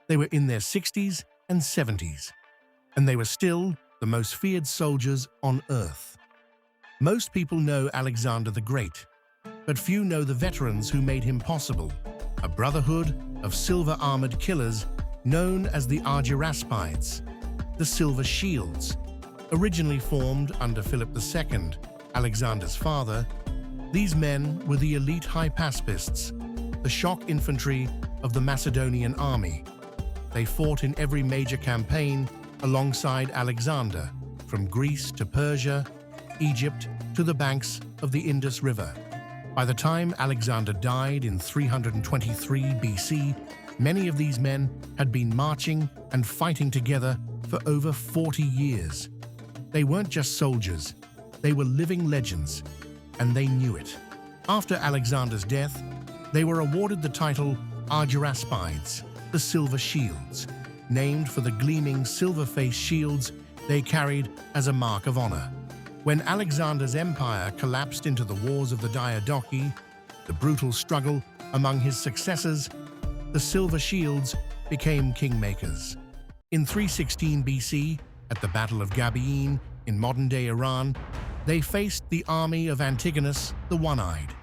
They were in their 60s and 70s, and they were still the most feared soldiers on Earth. Most people know Alexander the Great, but few know the veterans who made him possible, a brotherhood of silver-armored killers known as the Argyraspides, the Silver Shields. Originally formed under Philip II, Alexander's father, these men were the elite hypaspists, the shock infantry of the Macedonian army. They fought in every major campaign alongside Alexander, from Greece to Persia, Egypt to the banks of the Indus River. By the time Alexander died in 323 BC, many of these men had been marching and fighting together for over 40 years. They weren't just soldiers, they were living legends, and they knew it. After Alexander's death, they were awarded the title Argyraspides, the Silver Shields, named for the gleaming silver-faced shields they carried as a mark of honor. When Alexander's empire collapsed into the wars of the Diadochi, the brutal struggle among his successors, the Silver Shields became kingmakers. In 316 BC, at the Battle of Gabiin in modern-day Iran, they faced the army of Antigonus the One-Eyed.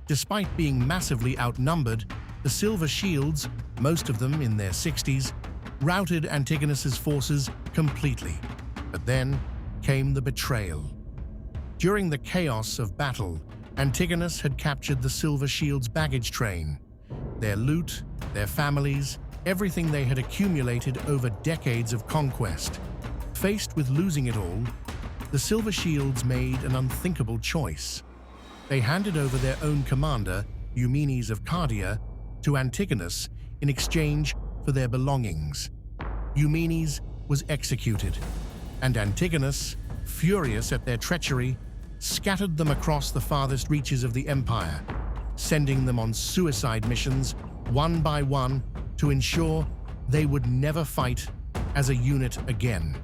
Despite being massively outnumbered, the Silver Shields, most of them in their 60s, routed Antigonus's forces completely. But then came the betrayal. During the chaos of battle, Antigonus had captured the Silver Shields' baggage train. Their loot, their families, everything they had accumulated over decades of conquest. Faced with losing it all, the Silver Shields made an unthinkable choice. They handed over their own commander, Eumenes of Cardia, to Antigonus in exchange for their belongings. Eumenes was executed, and Antigonus, furious at their treachery, scattered them across the farthest reaches of the empire, sending them on suicide missions one by one to ensure they would never fight as a unit again.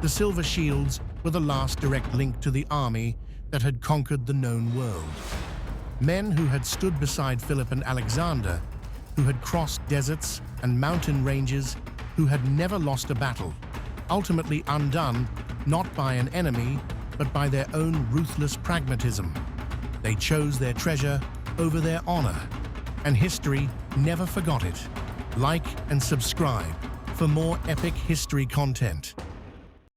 The Silver Shields were the last direct link to the army that had conquered the known world. Men who had stood beside Philip and Alexander, who had crossed deserts and mountain ranges, who had never lost a battle, ultimately undone not by an enemy, but by their own ruthless pragmatism. They chose their treasure over their honor, and history never forgot it. Like and subscribe for more epic history content.